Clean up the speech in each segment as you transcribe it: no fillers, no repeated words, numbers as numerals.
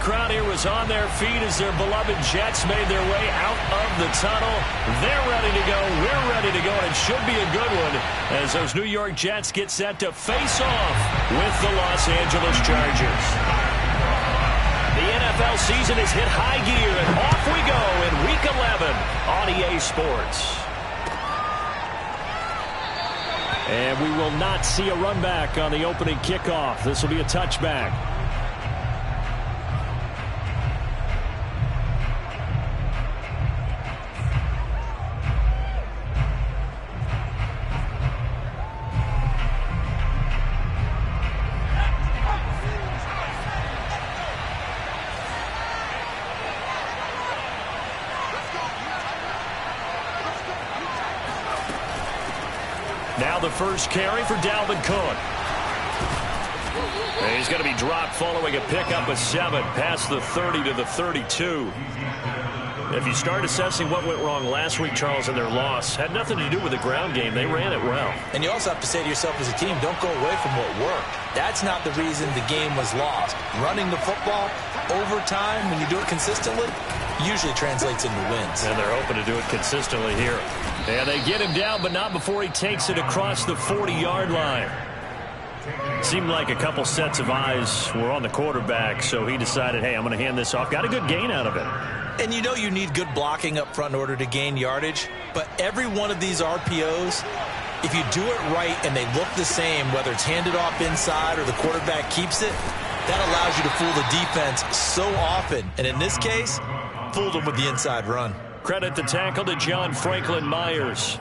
crowd here was on their feet as their beloved Jets made their way out of the tunnel. They're ready to go. We're ready to go, and it should be a good one as those New York Jets get set to face off with the Los Angeles Chargers. The NFL season has hit high gear, and off we go in Week 11 on EA Sports. And we will not see a run back on the opening kickoff. This will be a touchback. Now the first carry for Dalvin Cook. And he's going to be dropped following a pickup of 7 past the 30 to the 32. If you start assessing what went wrong last week, Charles, in their loss, had nothing to do with the ground game. They ran it well. And you also have to say to yourself as a team, don't go away from what worked. That's not the reason the game was lost. Running the football over time, when you do it consistently, usually translates into wins. And they're hoping to do it consistently here. And they get him down, but not before he takes it across the 40-yard line. Seemed like a couple sets of eyes were on the quarterback, so he decided, hey, I'm going to hand this off. Got a good gain out of it. And you know you need good blocking up front in order to gain yardage, but every one of these RPOs, if you do it right and they look the same, whether it's handed off inside or the quarterback keeps it, that allows you to fool the defense so often. And in this case, fooled them with the inside run. Credit the tackle to John Franklin Myers.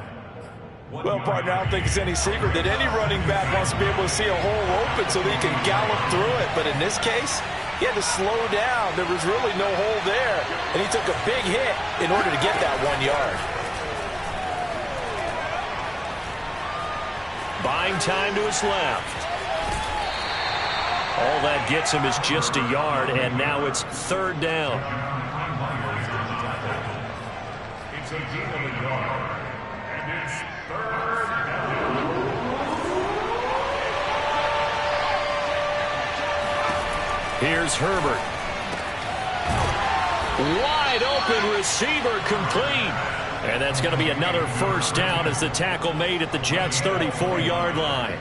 Well, partner, I don't think it's any secret that any running back wants to be able to see a hole open so that he can gallop through it. But in this case, he had to slow down. There was really no hole there. And he took a big hit in order to get that 1 yard. Buying time to his left. All that gets him is just a yard, and now it's 3rd down. It's a gain of a yard, and it's 3rd down. Here's Herbert. Wide open receiver complete. And that's going to be another 1st down as the tackle made at the Jets' 34-yard line.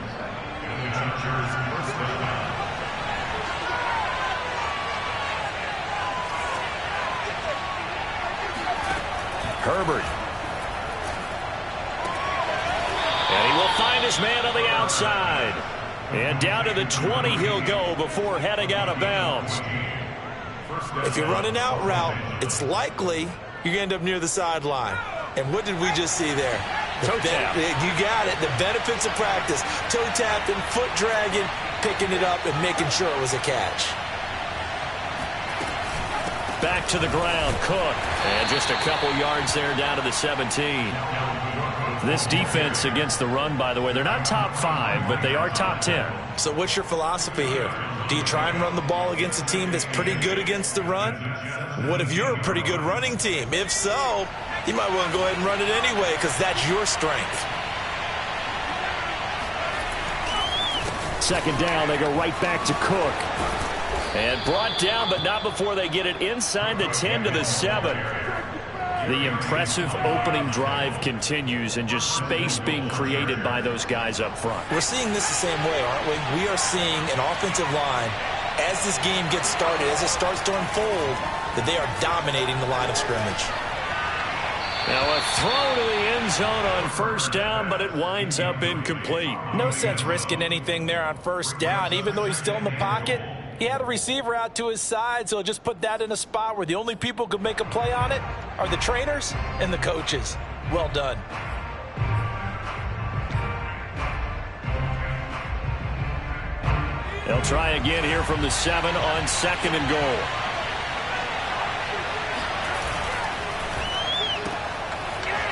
Herbert. And he will find his man on the outside. And down to the 20 he'll go before heading out of bounds. If you're running out route, it's likely you're going to end up near the sideline. And what did we just see there? Toe tap. You got it. The benefits of practice. Toe tapping, foot dragging, picking it up, and making sure it was a catch. Back to the ground, Cook. And just a couple yards there down to the 17. This defense against the run, by the way, they're not top 5, but they are top 10. So what's your philosophy here? Do you try and run the ball against a team that's pretty good against the run? What if you're a pretty good running team? If so, you might want to go ahead and run it anyway because that's your strength. 2nd down, they go right back to Cook. And brought down, but not before they get it inside the 10 to the 7. The impressive opening drive continues and just space being created by those guys up front. We're seeing this the same way, aren't we? We are seeing an offensive line, as this game gets started, as it starts to unfold, that they are dominating the line of scrimmage. Now a throw to the end zone on 1st down, but it winds up incomplete. No sense risking anything there on 1st down, even though he's still in the pocket. He had a receiver out to his side, so just put that in a spot where the only people who could make a play on it are the trainers and the coaches. Well done. They'll try again here from the 7 on 2nd and goal.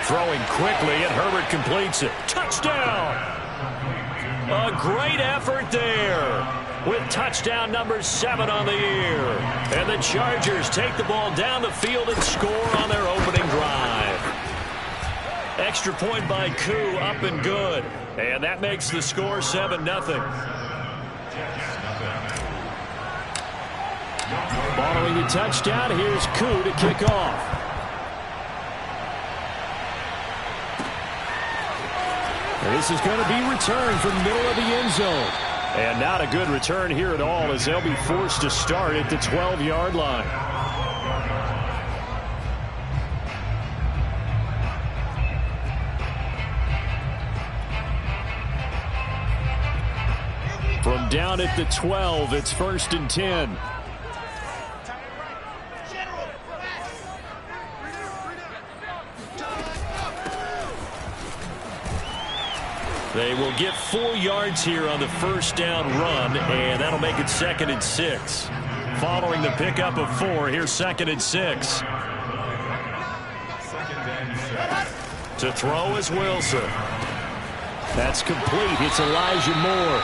Throwing quickly, and Herbert completes it. Touchdown! A great effort there, with touchdown number 7 on the year. And the Chargers take the ball down the field and score on their opening drive. Extra point by Koo, up and good. And that makes the score 7-0. Following the touchdown, here's Koo to kick off. And this is going to be returned from the middle of the end zone. And not a good return here at all, as they'll be forced to start at the 12-yard line. From down at the 12, it's 1st and 10. They will get 4 yards here on the first down run, and that'll make it 2nd and 6. Following the pickup of 4, here's 2nd and 6. To throw is Wilson. That's complete. It's Elijah Moore.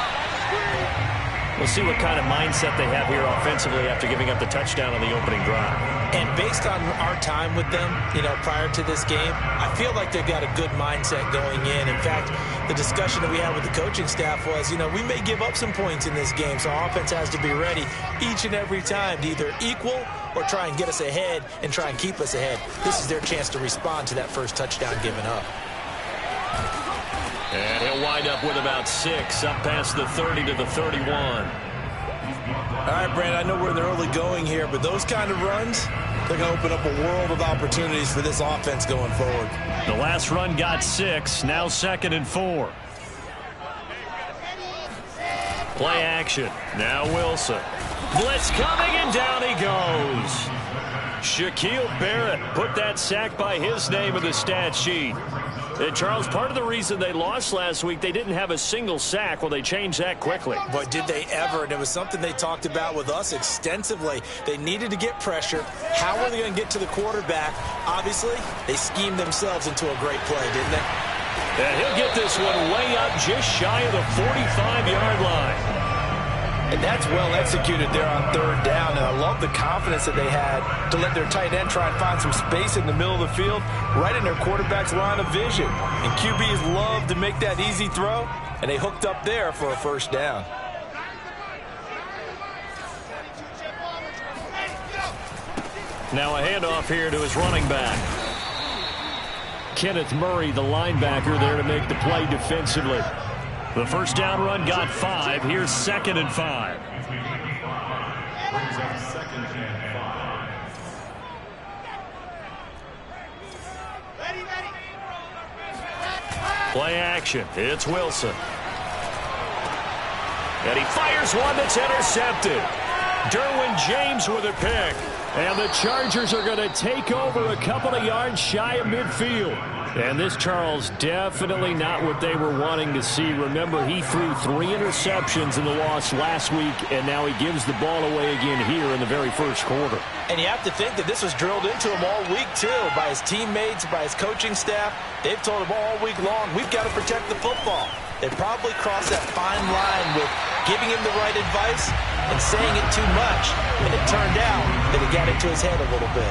We'll see what kind of mindset they have here offensively after giving up the touchdown on the opening drive. And based on our time with them, prior to this game, I feel like they've got a good mindset going in. In fact, the discussion that we had with the coaching staff was, we may give up some points in this game, so our offense has to be ready each and every time to either equal or try and get us ahead and try and keep us ahead. This is their chance to respond to that first touchdown given up. And he'll wind up with about 6, up past the 30 to the 31. All right, Brandon, I know we're in the early going here, but those kind of runs, they're going to open up a world of opportunities for this offense going forward. The last run got 6, now 2nd and 4. Play action. Now Wilson. Blitz coming, and down he goes. Shaquille Barrett put that sack by his name in the stat sheet. And Charles, part of the reason they lost last week, they didn't have a single sack. Well, they changed that quickly. But did they ever? And it was something they talked about with us extensively. They needed to get pressure. How are they going to get to the quarterback? Obviously, they schemed themselves into a great play, didn't they? And he'll get this one way up just shy of the 45-yard line. And that's well executed there on 3rd down. And I love the confidence that they had to let their tight end try and find some space in the middle of the field, right in their quarterback's line of vision. And QBs love to make that easy throw, and they hooked up there for a 1st down. Now a handoff here to his running back. Kenneth Murray, the linebacker, there to make the play defensively. The first down run got 5. Here's 2nd and 5. Play action. It's Wilson. And he fires one that's intercepted. Derwin James with a pick. And the Chargers are going to take over a couple of yards shy of midfield. And this, Charles, definitely not what they were wanting to see. Remember, he threw 3 interceptions in the loss last week, and now he gives the ball away again here in the very first quarter. And you have to think that this was drilled into him all week, too, by his teammates, by his coaching staff. They've told him all week long, we've got to protect the football. They probably crossed that fine line with giving him the right advice and saying it too much. And it turned out that it got into his head a little bit.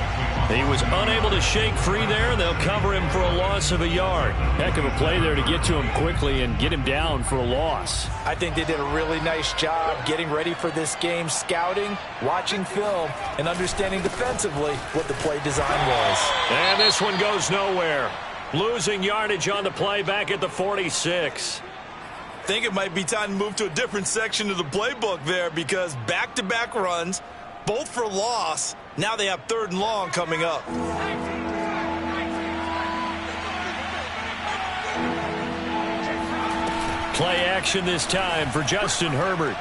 He was unable to shake free there. They'll cover him for a loss of a yard. Heck of a play there to get to him quickly and get him down for a loss. I think they did a really nice job getting ready for this game, scouting, watching film, and understanding defensively what the play design was. And this one goes nowhere. Losing yardage on the play back at the 46. I think it might be time to move to a different section of the playbook there, because back-to-back runs, both for loss. Now they have 3rd and long coming up. Play action this time for Justin Herbert.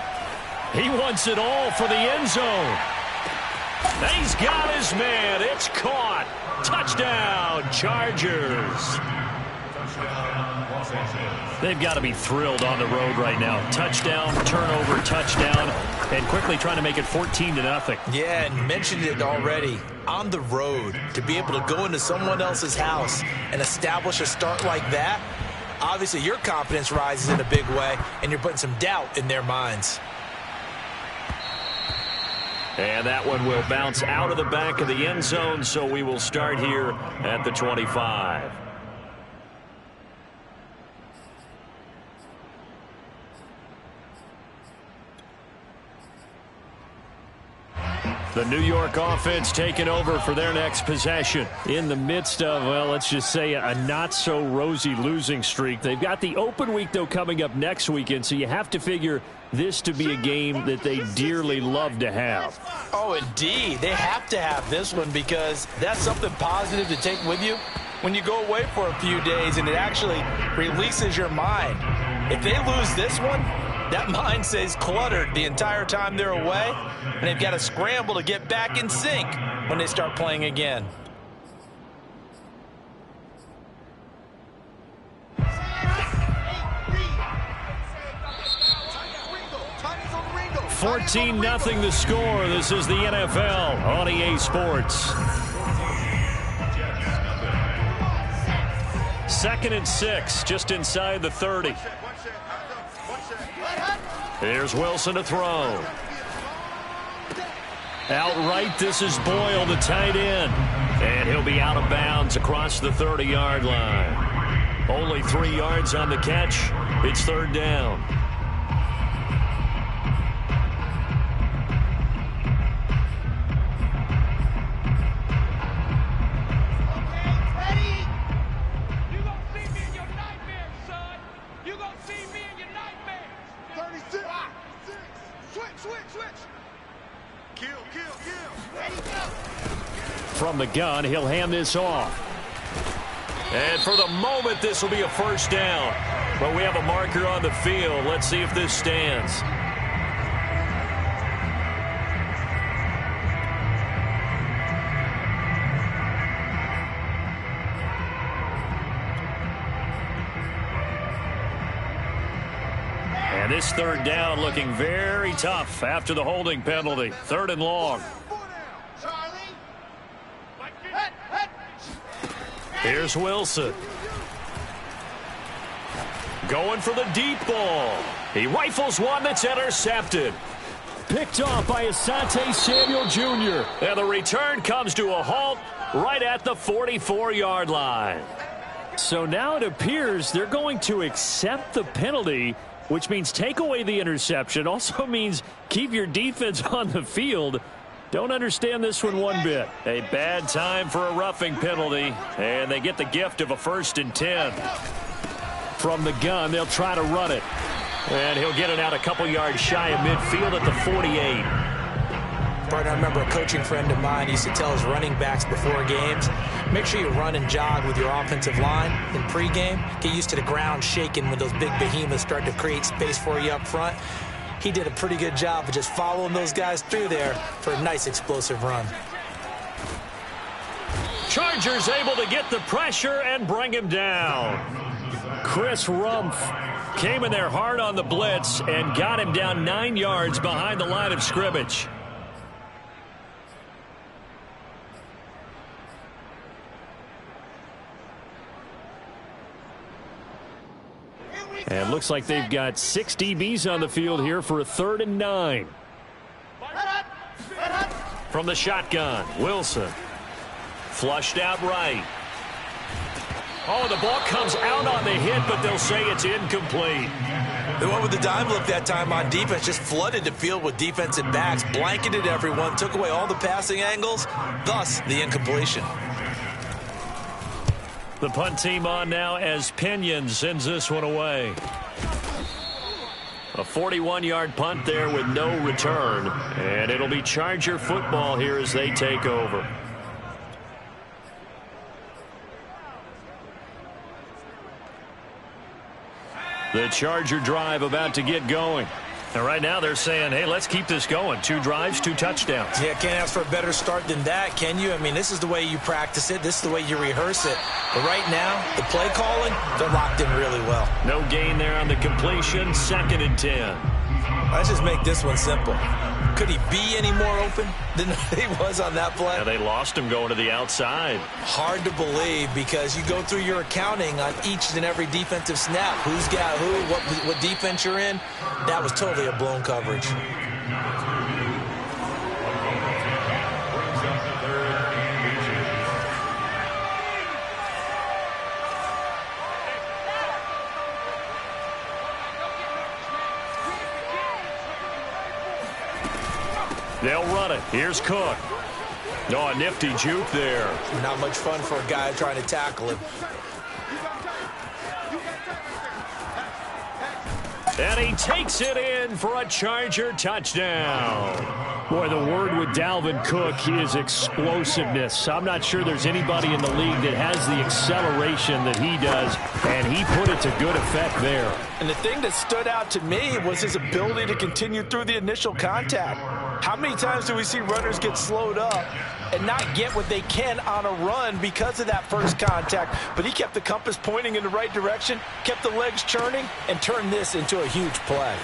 He wants it all for the end zone. He's got his man. It's caught. Touchdown, Chargers. They've got to be thrilled on the road right now. Touchdown, turnover, touchdown, and quickly trying to make it 14-0. Yeah, and mentioned it already. On the road, to be able to go into someone else's house and establish a start like that, obviously your confidence rises in a big way, and you're putting some doubt in their minds. And that one will bounce out of the back of the end zone, so we will start here at the 25. The New York offense taking over for their next possession in the midst of, well, let's just say a not-so-rosy losing streak. They've got the open week, though, coming up next weekend, so you have to figure this to be a game that they dearly love to have. Oh, indeed. They have to have this one because that's something positive to take with you when you go away for a few days, and it actually releases your mind. If they lose this one, that mind stays cluttered the entire time they're away, and they've got to scramble to get back in sync when they start playing again. $14-0 the score. This is the NFL on EA Sports. 2nd and 6, just inside the 30. Here's Wilson to throw. Outright, this is Boyle, the tight end. And he'll be out of bounds across the 30-yard line. Only 3 yards on the catch. It's 3rd down. From the gun, he'll hand this off. And for the moment, this will be a 1st down. But we have a marker on the field. Let's see if this stands. And this 3rd down looking very tough after the holding penalty. 3rd and long. Here's Wilson. Going for the deep ball. He rifles one that's intercepted. Picked off by Asante Samuel Jr. And the return comes to a halt right at the 44-yard line. So now it appears they're going to accept the penalty, which means take away the interception. Also means keep your defense on the field. Don't understand this one bit. A bad time for a roughing penalty, and they get the gift of a 1st and 10. From the gun, they'll try to run it. And he'll get it out a couple yards shy of midfield at the 48. Partner, I remember a coaching friend of mine used to tell his running backs before games, make sure you run and jog with your offensive line in pregame. Get used to the ground shaking when those big behemoths start to create space for you up front. He did a pretty good job of just following those guys through there for a nice explosive run. Chargers able to get the pressure and bring him down. Chris Rumpf came in there hard on the blitz and got him down 9 yards behind the line of scrimmage. And looks like they've got 6 DBs on the field here for a 3rd and 9. From the shotgun, Wilson. Flushed out right. Oh, the ball comes out on the hit, but they'll say it's incomplete. They went with the dime look that time on defense, just flooded the field with defensive backs, blanketed everyone, took away all the passing angles, thus the incompletion. The punt team on now as Pinion sends this one away. A 41-yard punt there with no return. And it'll be Charger football here as they take over. The Charger drive about to get going. And right now they're saying, hey, let's keep this going. 2 drives, 2 touchdowns. Yeah, can't ask for a better start than that, can you? I mean, this is the way you practice it. This is the way you rehearse it. But right now, the play calling, they're locked in really well. No gain there on the completion. 2nd and 10. Let's just make this one simple. Could he be any more open than he was on that play? Yeah, they lost him going to the outside. Hard to believe because you go through your accounting on each and every defensive snap. Who's got who, what defense you're in. That was totally a blown coverage. They'll run it. Here's Cook. Oh, a nifty juke there. Not much fun for a guy trying to tackle him. And he takes it in for a Charger touchdown. Boy, the word with Dalvin Cook is explosiveness. I'm not sure there's anybody in the league that has the acceleration that he does, and he put it to good effect there. And the thing that stood out to me was his ability to continue through the initial contact. How many times do we see runners get slowed up and not get what they can on a run because of that first contact? But he kept the compass pointing in the right direction, kept the legs churning, and turned this into a huge play.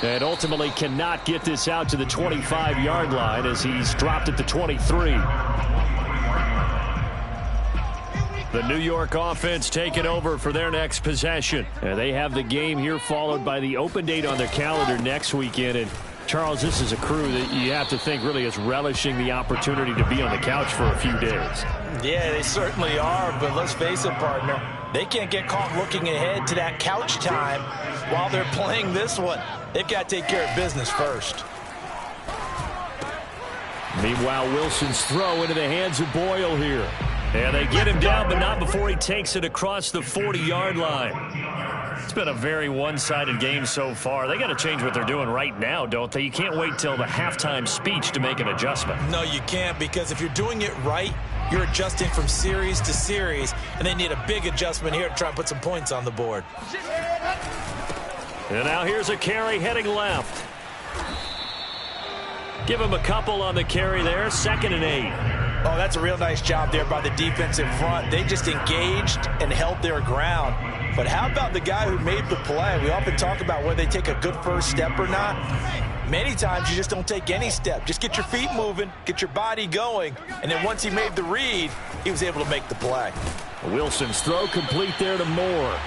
And ultimately cannot get this out to the 25-yard line as he's dropped at the 23. The New York offense taking over for their next possession. And they have the game here followed by the open date on their calendar next weekend. And Charles, this is a crew that you have to think really is relishing the opportunity to be on the couch for a few days. Yeah, they certainly are, but let's face it, partner. They can't get caught looking ahead to that couch time while they're playing this one. They've got to take care of business first. Meanwhile, Wilson's throw into the hands of Boyle here. And they get him down, but not before he takes it across the 40-yard line. It's been a very one-sided game so far. They got to change what they're doing right now, don't they? You can't wait till the halftime speech to make an adjustment. No, you can't, because if you're doing it right, you're adjusting from series to series, and they need a big adjustment here to try and put some points on the board. And now here's a carry heading left. Give him a couple on the carry there, 2nd and 8. Oh, that's a real nice job there by the defense in front. They just engaged and held their ground. But how about the guy who made the play? We often talk about whether they take a good first step or not. Many times you just don't take any step. Just get your feet moving, get your body going, and then once he made the read, he was able to make the play. Wilson's throw complete there to Moore.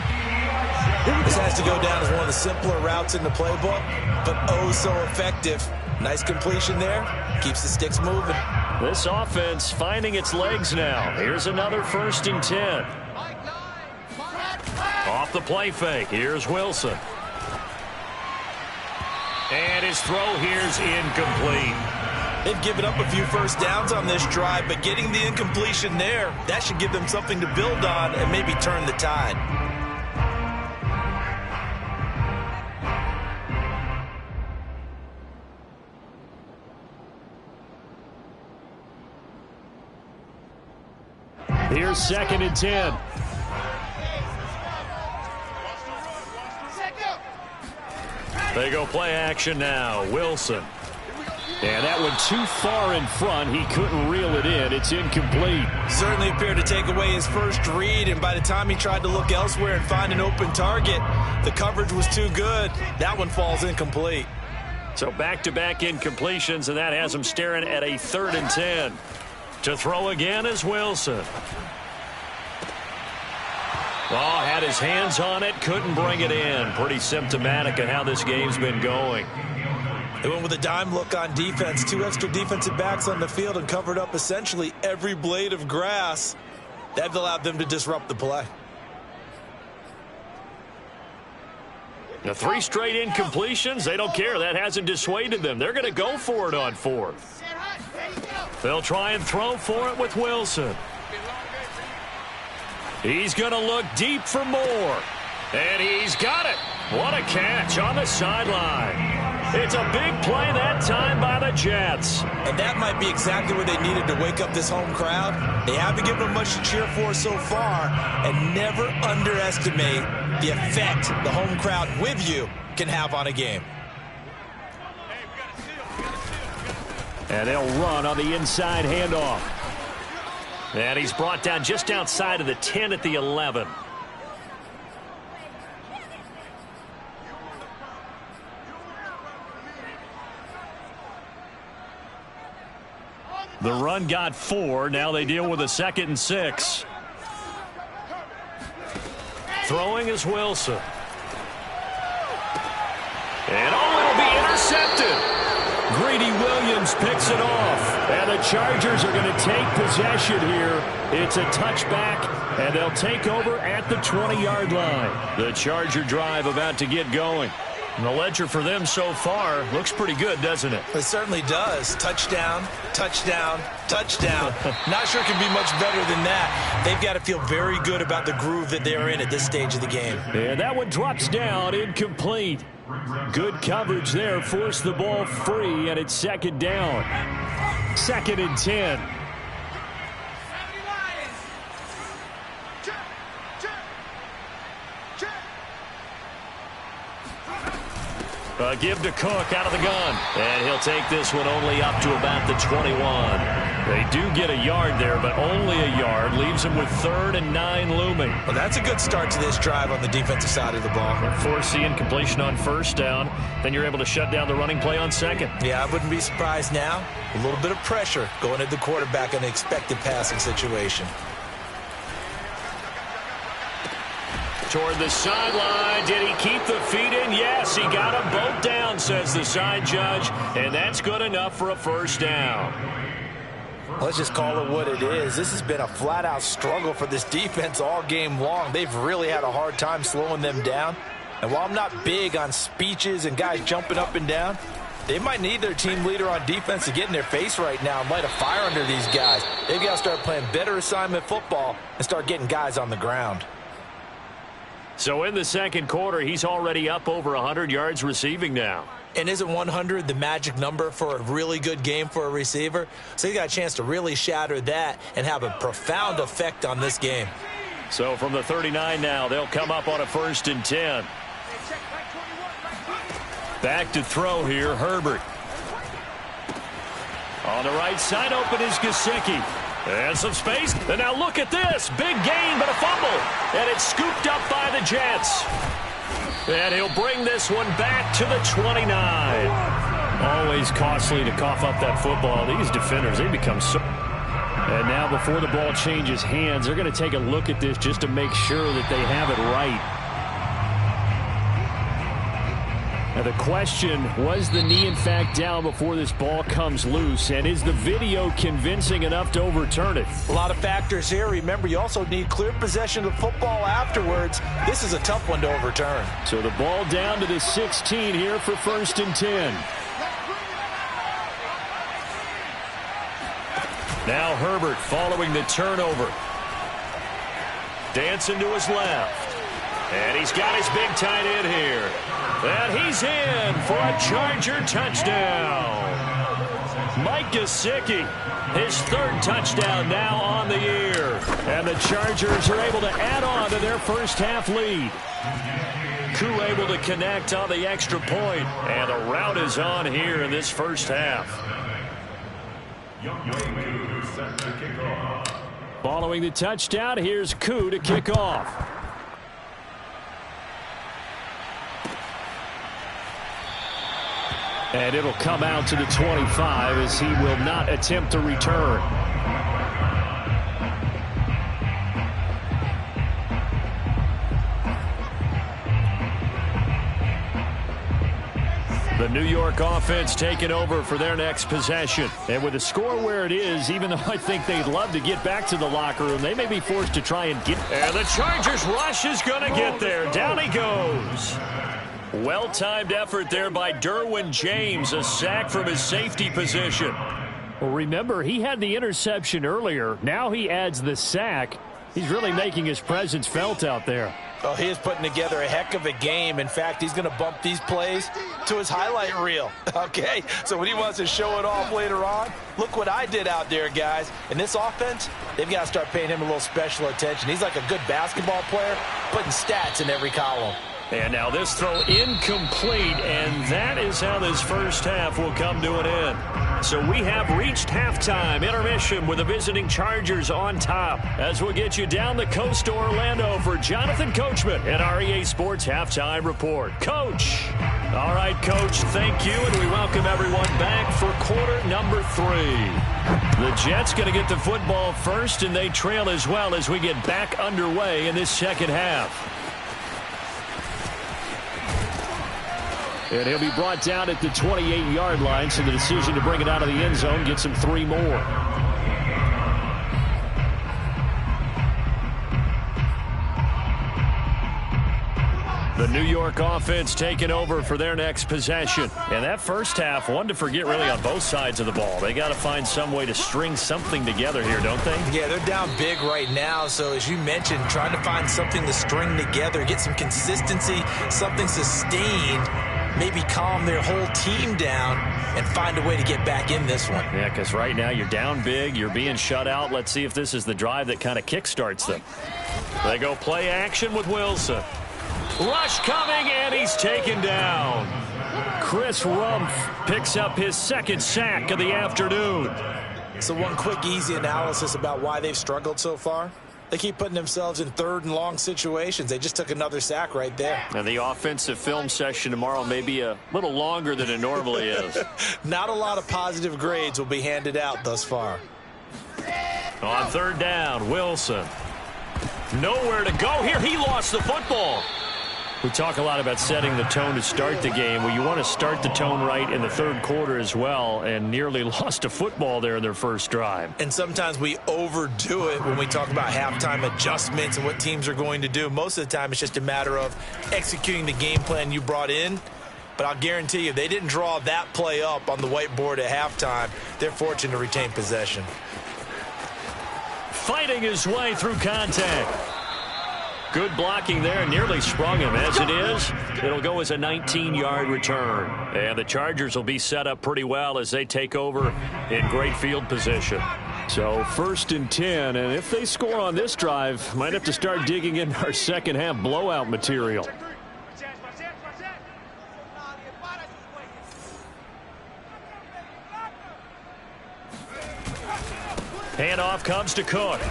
This has to go down as one of the simpler routes in the playbook, but oh so effective. Nice completion there. Keeps the sticks moving. This offense finding its legs now. Here's another 1st and 10. Off the play fake. Here's Wilson. And his throw here's incomplete. They've given up a few first downs on this drive, but getting the incompletion there, that should give them something to build on and maybe turn the tide. Here's 2nd and 10. They go play action now. Wilson. And that one too far in front. He couldn't reel it in. It's incomplete. Certainly appeared to take away his first read, and by the time he tried to look elsewhere and find an open target, the coverage was too good. That one falls incomplete. So back-to-back incompletions, and that has him staring at a 3rd and 10. To throw again is Wilson. Oh, had his hands on it, couldn't bring it in. Pretty symptomatic of how this game's been going. They went with a dime look on defense. 2 extra defensive backs on the field and covered up essentially every blade of grass. That allowed them to disrupt the play. The 3 straight incompletions, they don't care. That hasn't dissuaded them. They're going to go for it on 4th. They'll try and throw for it with Wilson. He's going to look deep for Moore. And he's got it. What a catch on the sideline. It's a big play that time by the Jets. And that might be exactly what they needed to wake up this home crowd. They haven't given them much to cheer for so far. And never underestimate the effect the home crowd with you can have on a game. And they'll run on the inside handoff. And he's brought down just outside of the 10 at the 11. The run got 4. Now they deal with a 2nd and 6. Throwing is Wilson. And it'll be intercepted. Greedy Williams picks it off. And the Chargers are going to take possession here. It's a touchback, and they'll take over at the 20-yard line. The Charger drive about to get going. And the ledger for them so far looks pretty good, doesn't it? It certainly does. Touchdown, touchdown, touchdown. Not sure it can be much better than that. They've got to feel very good about the groove that they're in at this stage of the game. And that one drops down, incomplete. Good coverage there, forced the ball free, and it's second down. 2nd and 10. Give to Cook out of the gun. And he'll take this one only up to about the 21. They do get a yard there, but only a yard. Leaves them with 3rd and 9 looming. Well, that's a good start to this drive on the defensive side of the ball. Force the incompletion on 1st down. Then you're able to shut down the running play on 2nd. Yeah, I wouldn't be surprised now. A little bit of pressure going at the quarterback in an expected passing situation. Toward the sideline. Did he keep the feet in? Yes, he got them both down, says the side judge. And that's good enough for a 1st down. Let's just call it what it is. This has been a flat-out struggle for this defense all game long. They've really had a hard time slowing them down. And while I'm not big on speeches and guys jumping up and down, they might need their team leader on defense to get in their face right now and light a fire under these guys. They've got to start playing better assignment football and start getting guys on the ground. So in the 2nd quarter, he's already up over 100 yards receiving now. And isn't 100 the magic number for a really good game for a receiver? So he got a chance to really shatter that and have a profound effect on this game. So from the 39 now, they'll come up on a 1st and 10. Back to throw here, Herbert. On the right side, open is Gesicki. And some space. And now look at this. Big gain, but a fumble. And it's scooped up by the Jets. And he'll bring this one back to the 29. Always costly to cough up that football. These defenders, they become so... And now before the ball changes hands, they're going to take a look at this just to make sure that they have it right. Now the question, was the knee in fact down before this ball comes loose? And is the video convincing enough to overturn it? A lot of factors here. Remember, you also need clear possession of the football afterwards. This is a tough one to overturn. So the ball down to the 16 here for 1st and 10. Now Herbert following the turnover. Dancing to his left. And he's got his big tight end here. And he's in for a Charger touchdown. Mike Gesicki, his 3rd touchdown now on the year. And the Chargers are able to add on to their first half lead. Koo able to connect on the extra point. And the route is on here in this first half. Following the touchdown, here's Koo to kick off. And it'll come out to the 25 as he will not attempt to return. The New York offense taking over for their next possession. And with the score where it is, even though I think they'd love to get back to the locker room, they may be forced to try and get... And the Chargers rush is going to get there. Down he goes. Well-timed effort there by Derwin James, a sack from his safety position. Well, remember, he had the interception earlier. Now he adds the sack. He's really making his presence felt out there. Oh, he is putting together a heck of a game. In fact, he's going to bump these plays to his highlight reel. Okay, so when he wants to show it off later on, look what I did out there, guys. In this offense, they've got to start paying him a little special attention. He's like a good basketball player, putting stats in every column. And now this throw incomplete, and that is how this first half will come to an end. So we have reached halftime intermission with the visiting Chargers on top as we'll get you down the coast to Orlando for Jonathan Coachman and our EA Sports Halftime Report. Coach. All right, Coach, thank you, and we welcome everyone back for quarter number 3. The Jets going to get the football first, and they trail as well as we get back underway in this second half. And he'll be brought down at the 28-yard line, so the decision to bring it out of the end zone gets him 3 more. The New York offense taking over for their next possession. And that first half, one to forget really on both sides of the ball. They got to find some way to string something together here, don't they? Yeah, they're down big right now. So as you mentioned, trying to find something to string together, get some consistency, something sustained, maybe calm their whole team down and find a way to get back in this one. Yeah, because right now you're down big, you're being shut out. Let's see if this is the drive that kind of kickstarts them. They go play action with Wilson. Rush coming, and he's taken down. Chris Rumpf picks up his second sack of the afternoon. So one quick, easy analysis about why they've struggled so far. They keep putting themselves in third and long situations. They just took another sack right there. And the offensive film session tomorrow may be a little longer than it normally is. Not a lot of positive grades will be handed out thus far. On third down, Wilson. Nowhere to go here. He lost the football. We talk a lot about setting the tone to start the game. Well, you want to start the tone right in the third quarter as well, and nearly lost a football there in their first drive. And sometimes we overdo it when we talk about halftime adjustments and what teams are going to do. Most of the time, it's just a matter of executing the game plan you brought in. But I'll guarantee you, if they didn't draw that play up on the whiteboard at halftime, they're fortunate to retain possession. Fighting his way through contact. Good blocking there, nearly sprung him. As it is, it'll go as a 19-yard return. And the Chargers will be set up pretty well as they take over in great field position. So 1st and 10, and if they score on this drive, might have to start digging in our second half blowout material. Handoff comes to Cook.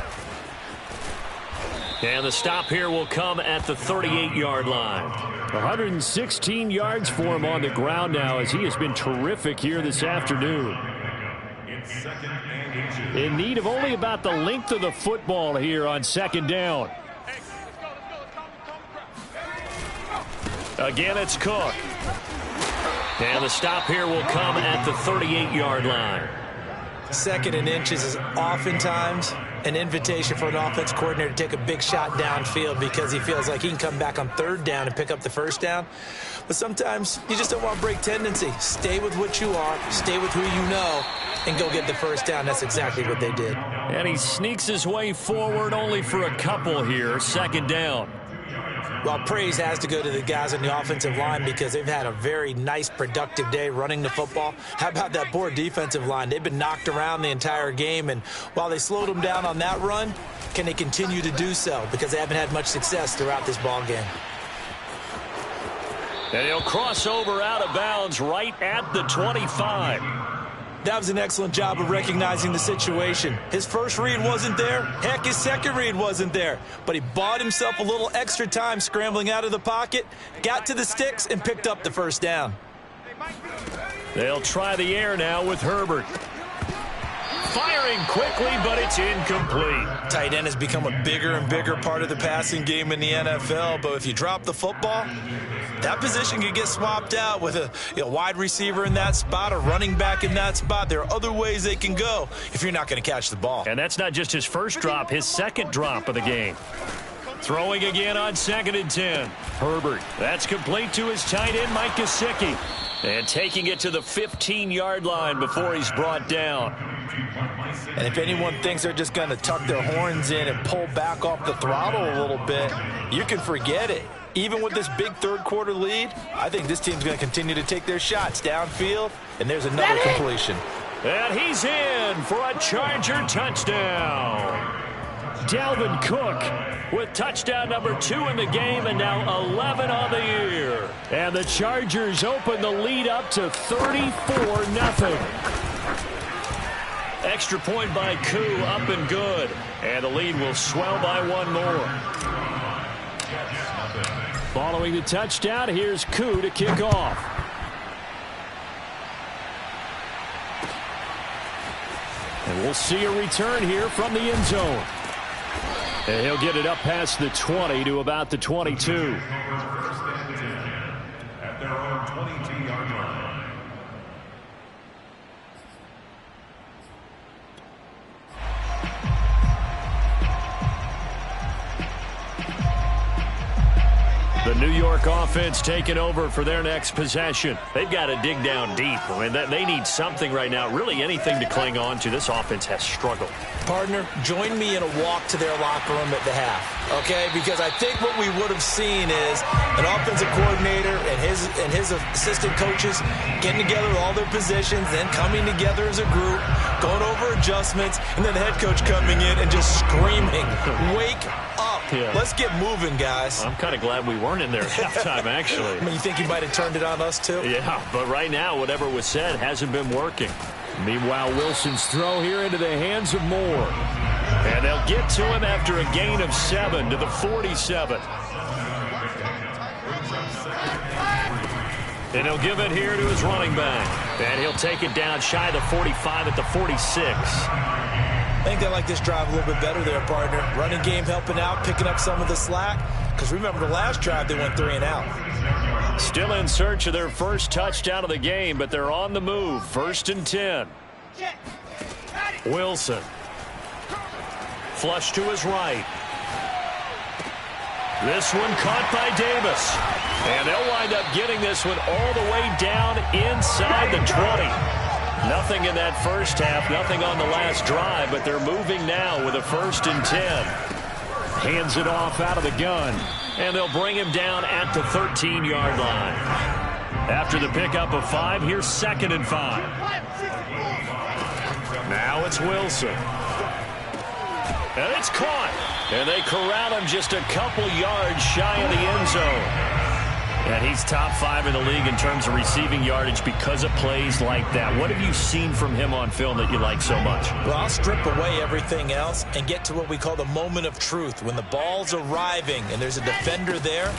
And the stop here will come at the 38-yard line. 116 yards for him on the ground now as he has been terrific here this afternoon. In need of only about the length of the football here on second down. Again, it's Cook. And the stop here will come at the 38-yard line. 2nd and inches is oftentimes an invitation for an offense coordinator to take a big shot downfield because he feels like he can come back on 3rd down and pick up the 1st down. But sometimes you just don't want to break tendency. Stay with what you are, stay with who you know, and go get the 1st down. That's exactly what they did. And he sneaks his way forward only for a couple here. 2nd down. Well, praise has to go to the guys on the offensive line because they've had a very nice, productive day running the football. How about that poor defensive line? They've been knocked around the entire game, and while they slowed them down on that run, can they continue to do so? Because they haven't had much success throughout this ball game. And he'll cross over out of bounds right at the 25. That was an excellent job of recognizing the situation. His first read wasn't there. Heck, his second read wasn't there. But he bought himself a little extra time scrambling out of the pocket, got to the sticks, and picked up the 1st down. They'll try the air now with Herbert. Firing quickly, but it's incomplete. Tight end has become a bigger and bigger part of the passing game in the NFL. But if you drop the football, that position can get swapped out with a wide receiver in that spot, a running back in that spot. There are other ways they can go if you're not going to catch the ball. And that's not just his first drop, his second drop of the game. Throwing again on 2nd and 10. Herbert. That's complete to his tight end, Mike Gesicki. And taking it to the 15-yard line before he's brought down. And if anyone thinks they're just going to tuck their horns in and pull back off the throttle a little bit, you can forget it. Even with this big third-quarter lead, I think this team's going to continue to take their shots downfield, and there's another completion. And he's in for a Charger touchdown. Dalvin Cook with touchdown number 2 in the game and now 11 on the year. And the Chargers open the lead up to 34-0. Extra point by Koo, up and good. And the lead will swell by one more. Following the touchdown, here's Koo to kick off. And we'll see a return here from the end zone. And he'll get it up past the 20 to about the 22. At their own 22-yard line. The New York offense taking over for their next possession. They've got to dig down deep. I mean, they need something right now, really anything to cling on to. This offense has struggled. Partner, join me in a walk to their locker room at the half, okay? Because I think what we would have seen is an offensive coordinator and his assistant coaches getting together with all their positions, then coming together as a group, going over adjustments, and then the head coach coming in and just screaming, "Wake up. Yeah. Let's get moving, guys." I'm kind of glad we weren't in there at halftime, actually. I mean, you think he might have turned it on us, too? Yeah, but right now, whatever was said hasn't been working. Meanwhile, Wilson's throw here into the hands of Moore. And they'll get to him after a gain of 7 to the 47. And he'll give it here to his running back. And he'll take it down shy of the 45 at the 46. I think they like this drive a little bit better there, partner. Running game helping out, picking up some of the slack. Because remember, the last drive, they went 3 and out. Still in search of their first touchdown of the game, but they're on the move. 1st and 10. Wilson. Flush to his right. This one caught by Davis. And they'll wind up getting this one all the way down inside the 20. Nothing in that first half, nothing on the last drive, but they're moving now with a 1st and 10. Hands it off out of the gun, and they'll bring him down at the 13-yard line. After the pickup of 5, here's 2nd and 5. Now it's Wilson. And it's caught. And they corral him just a couple yards shy of the end zone. And he's top 5 in the league in terms of receiving yardage because of plays like that. What have you seen from him on film that you like so much? Well, I'll strip away everything else and get to what we call the moment of truth. When the ball's arriving and there's a defender there.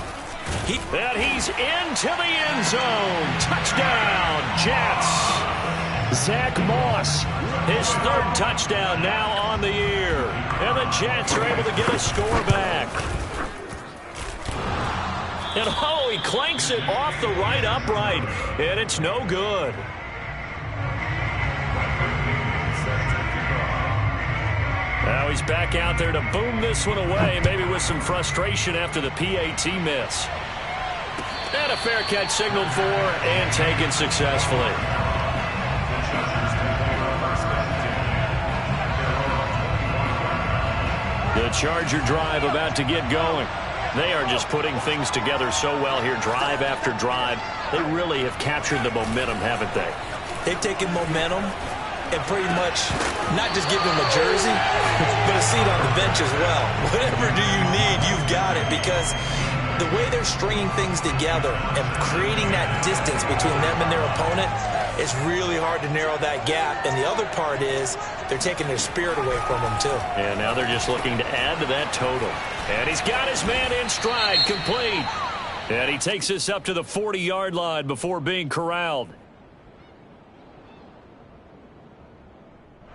And he's into the end zone. Touchdown, Jets. Zach Moss, his 3rd touchdown now on the year. And the Jets are able to get a score back. And oh, he clanks it off the right upright, and it's no good. Now he's back out there to boom this one away, maybe with some frustration after the PAT miss. And a fair catch signaled for and taken successfully. The Charger drive about to get going. They are just putting things together so well here, drive after drive. They really have captured the momentum, haven't they? They've taken momentum and pretty much not just given them a jersey, but a seat on the bench as well. Whatever do you need, you've got it, because the way they're stringing things together and creating that distance between them and their opponent, it's really hard to narrow that gap. And the other part is they're taking their spirit away from them, too. And now they're just looking to add to that total. And he's got his man in stride, complete. And he takes us up to the 40-yard line before being corralled.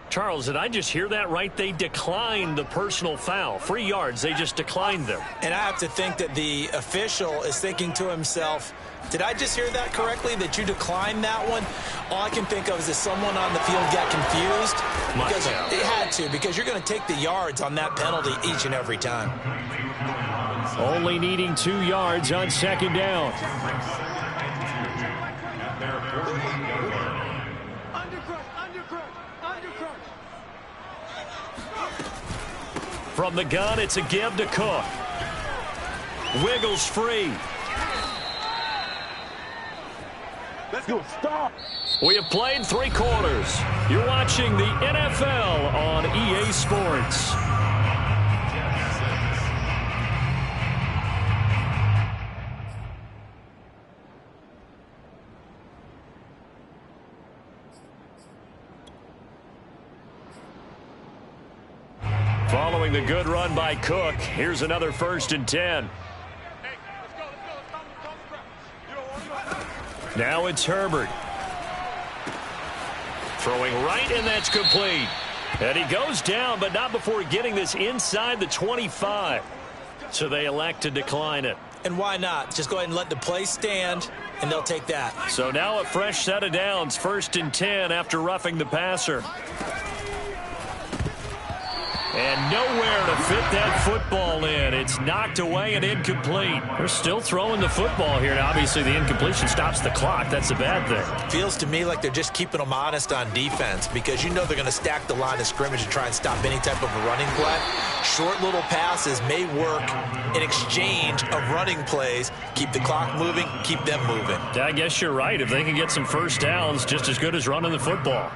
Charles, did I just hear that right? They declined the personal foul. 3 yards, they just declined them. And I have to think that the official is thinking to himself, did I just hear that correctly, that you declined that one? All I can think of is that someone on the field got confused. Because it had to, because you're going to take the yards on that penalty each and every time. Only needing 2 yards on 2nd down. From the gun, it's a give to Cook. Wiggles free. Let's go. Stop. We have played 3 quarters. You're watching the NFL on EA Sports. Following the good run by Cook, here's another 1st and 10. Now it's Herbert. Throwing right, and that's complete. And he goes down, but not before getting this inside the 25. So they elect to decline it. And why not? Just go ahead and let the play stand, and they'll take that. So now a fresh set of downs, 1st and 10 after roughing the passer. And nowhere to fit that football in. It's knocked away and incomplete. They're still throwing the football here. Now, obviously, the incompletion stops the clock. That's a bad thing. Feels to me like they're just keeping them honest on defense because you know they're going to stack the line of scrimmage and try and stop any type of a running play. Short little passes may work in exchange of running plays. Keep the clock moving, keep them moving. I guess you're right. If they can get some first downs, just as good as running the football.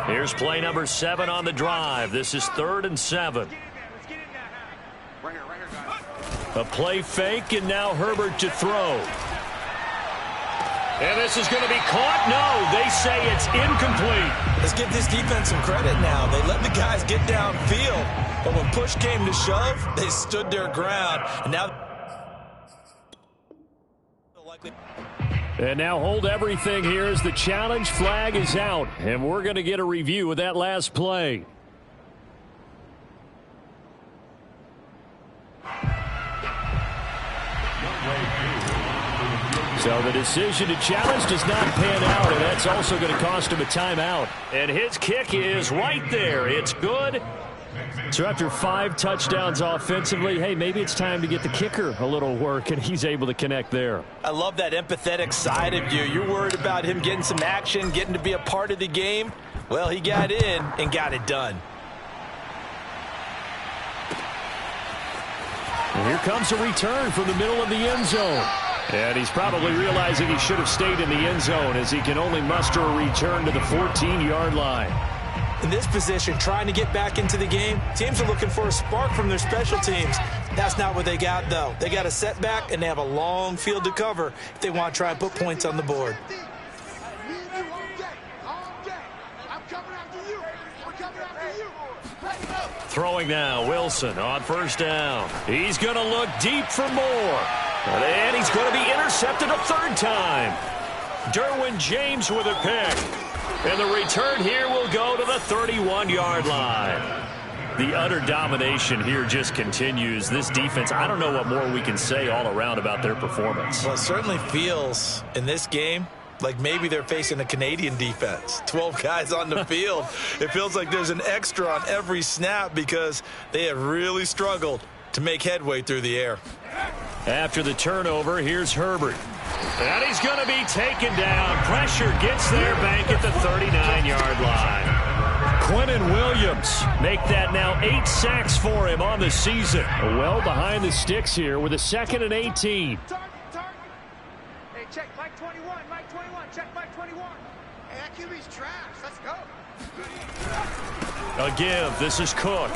Here's play number 7 on the drive. This is 3rd and 7. A play fake, and now Herbert to throw. And this is going to be caught. No, they say it's incomplete. Let's give this defense some credit now. They let the guys get downfield, but when push came to shove, they stood their ground. And now... And now hold everything here as the challenge flag is out. And we're going to get a review of that last play. So the decision to challenge does not pan out, and that's also going to cost him a timeout. And his kick is right there. It's good. So after 5 touchdowns offensively, hey, maybe it's time to get the kicker a little work, and he's able to connect there. I love that empathetic side of you. You're worried about him getting some action, getting to be a part of the game. Well, he got in and got it done. And here comes a return from the middle of the end zone. And he's probably realizing he should have stayed in the end zone as he can only muster a return to the 14-yard line. In this position, trying to get back into the game, teams are looking for a spark from their special teams. That's not what they got, though. They got a setback, and they have a long field to cover if they want to try and put points on the board. Throwing now, Wilson on first down. He's going to look deep for more. And he's going to be intercepted a 3rd time. Derwin James with a pick. And the return here will go to the 31-yard line. The utter domination here just continues. This defense, I don't know what more we can say all around about their performance. Well, it certainly feels in this game like maybe they're facing a Canadian defense. 12 guys on the field. It feels like there's an extra on every snap because they have really struggled to make headway through the air. After the turnover, here's Herbert. And he's going to be taken down. Pressure gets there, bank at the 39-yard line. Quinnen Williams make that now 8 sacks for him on the season. Well behind the sticks here with a 2nd and 18. Hey, check Mike 21, Mike 21, check Mike 21. Hey, that QB's trash. Let's go. A give. This is Cook.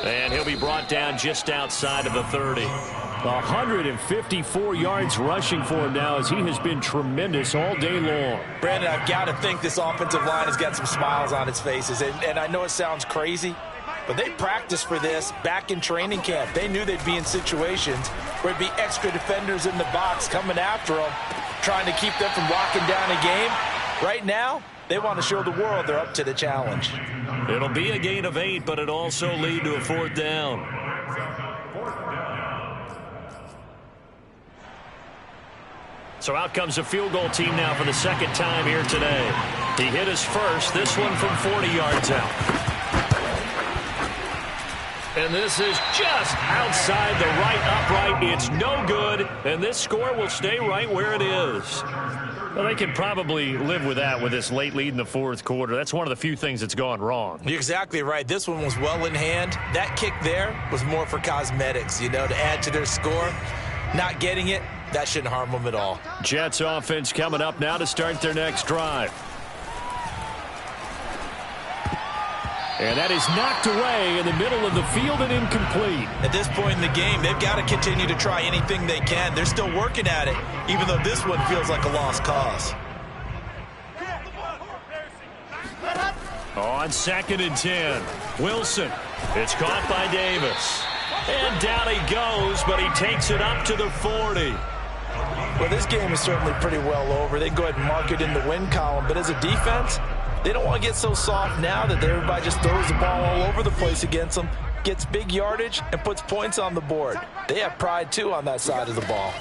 And he'll be brought down just outside of the 30. 154 yards rushing for him now as he has been tremendous all day long. Brandon, I've got to think this offensive line has got some smiles on its faces. And I know it sounds crazy, but they practiced for this back in training camp. They knew they'd be in situations where it'd be extra defenders in the box coming after them, trying to keep them from locking down a game. Right now, they want to show the world they're up to the challenge. It'll be a gain of 8, but it'll also lead to a 4th down. So out comes a field goal team now for the 2nd time here today. He hit his first, this one from 40 yards out. And this is just outside the right upright. It's no good, and this score will stay right where it is. Well, they can probably live with that with this late lead in the 4th quarter. That's one of the few things that's gone wrong. You're exactly right. This one was well in hand. That kick there was more for cosmetics, you know, to add to their score. Not getting it, that shouldn't harm them at all. Jets offense coming up now to start their next drive. And that is knocked away in the middle of the field and incomplete. At this point in the game, they've got to continue to try anything they can. They're still working at it, even though this one feels like a lost cause. On 2nd and 10, Wilson. It's caught by Davis. And down he goes, but he takes it up to the 40. Well, this game is certainly pretty well over. They can go ahead and mark it in the win column. But as a defense, they don't want to get so soft now that everybody just throws the ball all over the place against them, gets big yardage, and puts points on the board. They have pride, too, on that side of the ball.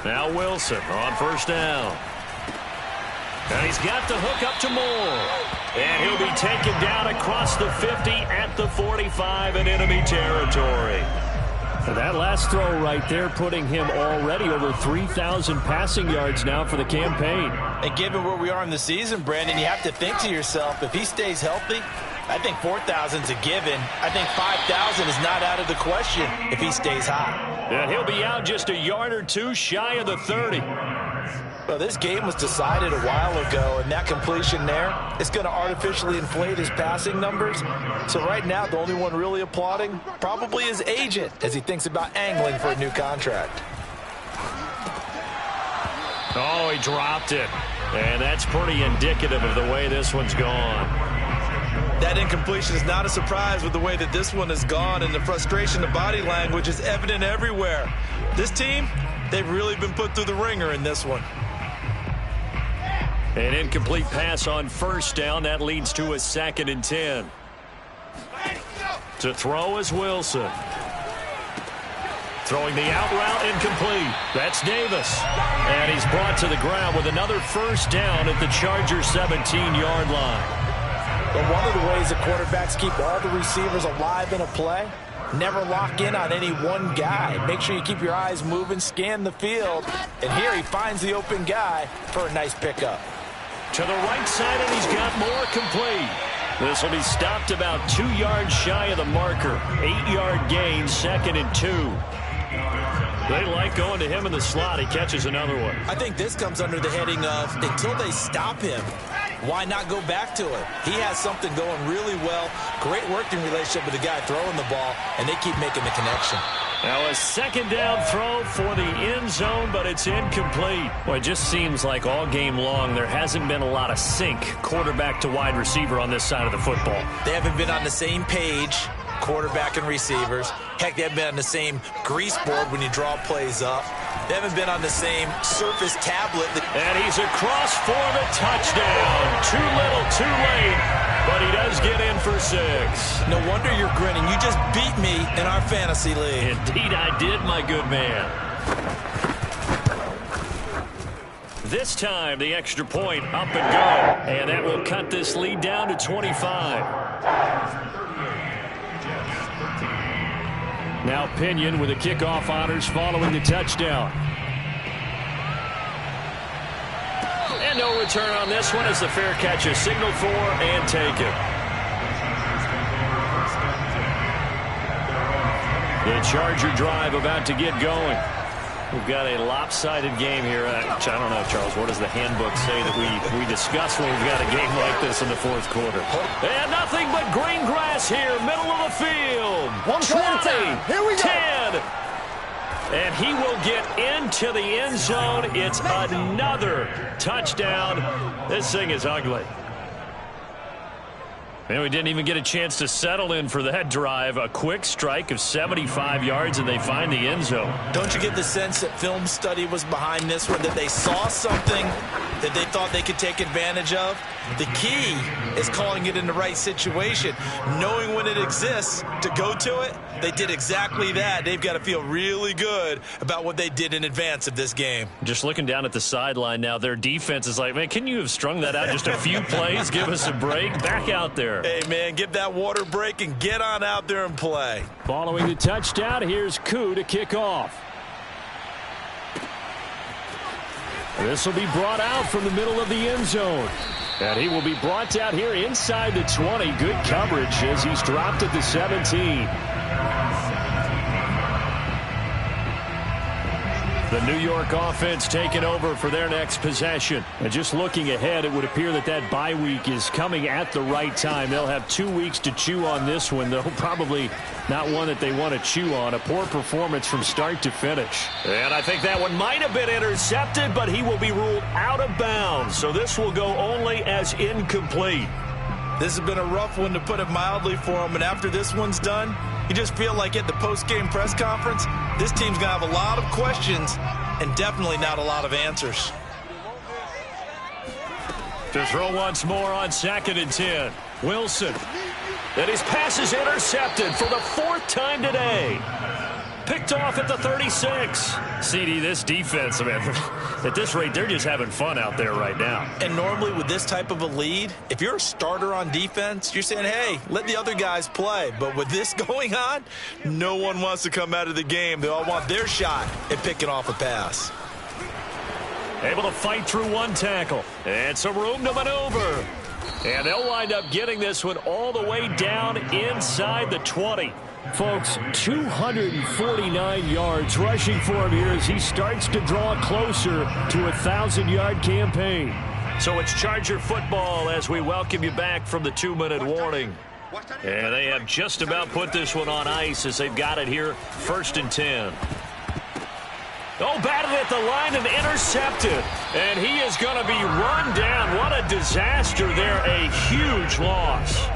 Now Wilson on first down. And he's got the hook up to Moore. And he'll be taken down across the 50 at the 45 in enemy territory. And that last throw right there putting him already over 3,000 passing yards now for the campaign. And given where we are in the season, Brandon, you have to think to yourself, if he stays healthy, I think 4,000 is a given. I think 5,000 is not out of the question if he stays hot. And he'll be out just a yard or two shy of the 30. Well, this game was decided a while ago, and that completion there is going to artificially inflate his passing numbers. So right now, the only one really applauding probably his agent as he thinks about angling for a new contract. Oh, he dropped it. And that's pretty indicative of the way this one's gone. That incompletion is not a surprise with the way that this one has gone, and the frustration, the body language is evident everywhere. This team, they've really been put through the ringer in this one. An incomplete pass on first down. That leads to a 2nd and 10. To throw is Wilson. Throwing the out route, incomplete. That's Davis. And he's brought to the ground with another first down at the Chargers' 17-yard line. But one of the ways that quarterbacks keep all the receivers alive in a play, never lock in on any one guy. Make sure you keep your eyes moving, scan the field. And here he finds the open guy for a nice pickup. To the right side, and he's got more complete. This will be stopped about 2 yards shy of the marker. 8-yard gain, 2nd and 2. They like going to him in the slot. He catches another one. I think this comes under the heading of, until they stop him, why not go back to it? He has something going really well. Great working relationship with the guy throwing the ball, and they keep making the connection. Now a 2nd down throw for the end zone, but it's incomplete. Well, it just seems like all game long there hasn't been a lot of sync quarterback to wide receiver on this side of the football. They haven't been on the same page, quarterback and receivers. Heck, they haven't been on the same grease board when you draw plays up. They haven't been on the same surface tablet. And he's across for the touchdown. Too little, too late, but he does get in for 6. No wonder you're grinning. You just beat me in our fantasy league. Indeed I did, my good man. This time, the extra point up and go. And that will cut this lead down to 25. Now Pinion with the kickoff honors following the touchdown. And no return on this one as the fair catch is signaled for and taken. The Charger drive about to get going. We've got a lopsided game here. I don't know, Charles, what does the handbook say that we discuss when we've got a game like this in the 4th quarter? And nothing but green grass here, middle of the field. 20, here we go. 10. And he will get into the end zone. It's another touchdown. This thing is ugly. And we didn't even get a chance to settle in for that drive. A quick strike of 75 yards, and they find the end zone. Don't you get the sense that film study was behind this one, that they saw something that they thought they could take advantage of? The key is calling it in the right situation, knowing when it exists to go to it. They did exactly that. They've got to feel really good about what they did in advance of this game. Just looking down at the sideline now, their defense is like, man, can you have strung that out just a few plays? Give us a break. Back out there. Hey, man, give that water break and get on out there and play. Following the touchdown, here's Koo to kick off. This will be brought out from the middle of the end zone. And he will be brought out here inside the 20. Good coverage as he's dropped at the 17. The New York offense taking over for their next possession. And just looking ahead, it would appear that that bye week is coming at the right time. They'll have 2 weeks to chew on this one, though probably not one that they want to chew on. A poor performance from start to finish. And I think that one might have been intercepted, but he will be ruled out of bounds. So this will go only as incomplete. This has been a rough one, to put it mildly, for him. And after this one's done, you just feel like at the post-game press conference, this team's going to have a lot of questions and definitely not a lot of answers. To throw once more on 2nd and 10. Wilson. And his pass is intercepted for the 4th time today. Picked off at the 36. CD, this defense, man, at this rate, they're just having fun out there right now. And normally with this type of a lead, if you're a starter on defense, you're saying, hey, let the other guys play. But with this going on, no one wants to come out of the game. They all want their shot at picking off a pass. Able to fight through one tackle. And some room to maneuver. And they'll wind up getting this one all the way down inside the 20. Folks, 249 yards rushing for him here as he starts to draw closer to a 1,000-yard campaign. So it's Charger football as we welcome you back from the 2-minute warning. And they have just about put this one on ice as they've got it here, 1st and 10. Oh, batted at the line and intercepted. And he is going to be run down. What a disaster there. A huge loss.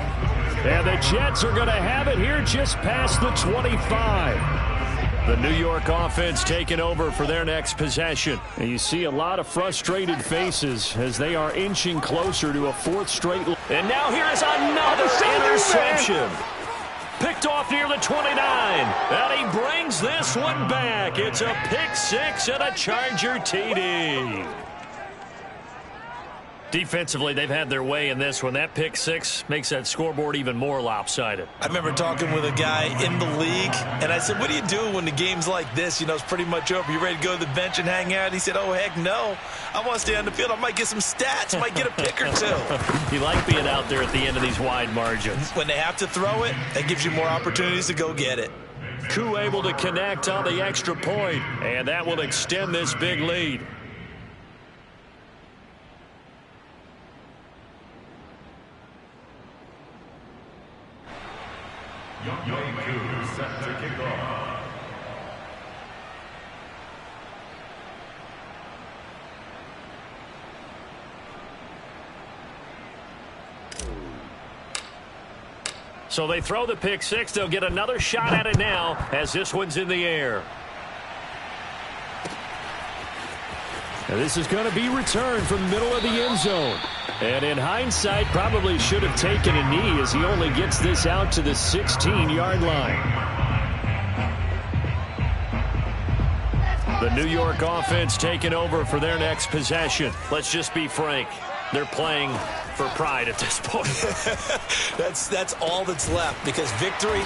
And the Jets are going to have it here just past the 25. The New York offense taking over for their next possession. And you see a lot of frustrated faces as they are inching closer to a 4th straight. And now here is another interception. Picked off near the 29. And he brings this one back. It's a pick 6 and a Charger TD. Defensively, they've had their way in this one. That pick 6 makes that scoreboard even more lopsided. I remember talking with a guy in the league, and I said, what do you do when the game's like this? You know, it's pretty much over. You ready to go to the bench and hang out? He said, oh, heck no. I want to stay on the field. I might get some stats. Might get a pick or two. You like being out there at the end of these wide margins. When they have to throw it, that gives you more opportunities to go get it. Koo able to connect on the extra point, and that will extend this big lead. Koo set to kick off. So they throw the pick 6. They'll get another shot at it now as this one's in the air. And this is going to be returned from the middle of the end zone. And in hindsight, probably should have taken a knee as he only gets this out to the 16-yard line. The New York offense taking over for their next possession. Let's just be frank. They're playing for pride at this point. That's all that's left because victory,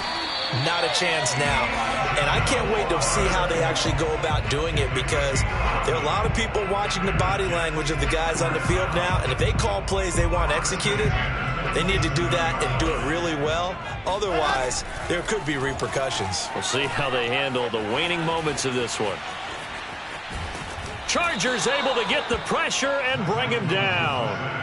not a chance now. And I can't wait to see how they actually go about doing it because there are a lot of people watching the body language of the guys on the field now. And if they call plays they want executed, they need to do that and do it really well. Otherwise, there could be repercussions. We'll see how they handle the waning moments of this one. Chargers able to get the pressure and bring him down.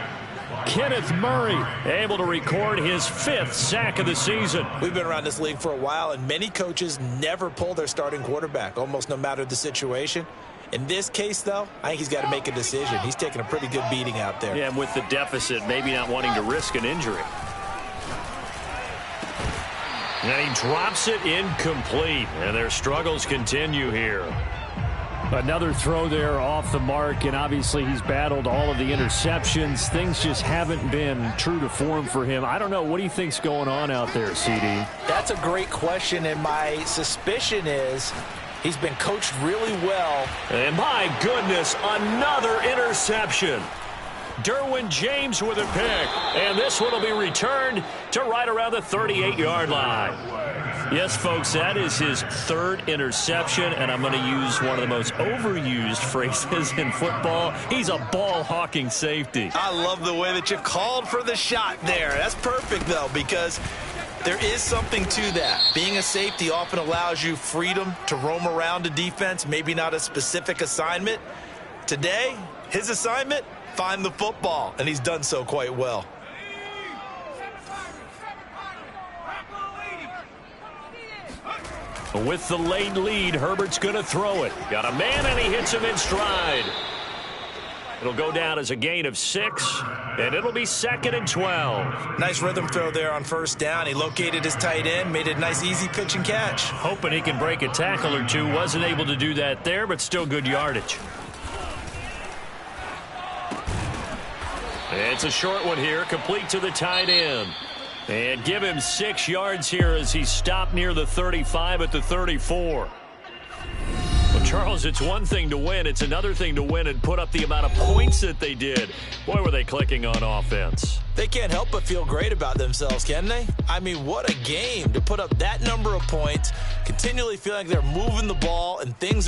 Kenneth Murray able to record his 5th sack of the season. We've been around this league for a while, and many coaches never pull their starting quarterback, almost no matter the situation. In this case, though, I think he's got to make a decision. He's taking a pretty good beating out there. Yeah, and with the deficit, maybe not wanting to risk an injury. And he drops it incomplete, and their struggles continue here. Another throw there off the mark, and obviously he's battled all of the interceptions. Things just haven't been true to form for him. I don't know. What do you think's going on out there, CD? That's a great question, and my suspicion is he's been coached really well. And my goodness, another interception. Derwin James with a pick, and this one will be returned to right around the 38-yard line. Yes, folks, that is his 3rd interception, and I'm going to use one of the most overused phrases in football. He's a ball-hawking safety. I love the way that you called for the shot there. That's perfect, though, because there is something to that. Being a safety often allows you freedom to roam around a defense, maybe not a specific assignment. Today, his assignment, find the football, and he's done so quite well. With the late lead, Herbert's going to throw it. Got a man, and he hits him in stride. It'll go down as a gain of 6, and it'll be 2nd and 12. Nice rhythm throw there on 1st down. He located his tight end, made it a nice, easy pitch and catch. Hoping he can break a tackle or two. Wasn't able to do that there, but still good yardage. It's a short one here, complete to the tight end. And give him 6 yards here as he stopped near the 35 at the 34. Charles, it's one thing to win. It's another thing to win and put up the amount of points that they did. Boy, were they clicking on offense. They can't help but feel great about themselves, can they? I mean, what a game to put up that number of points, continually feeling like they're moving the ball and things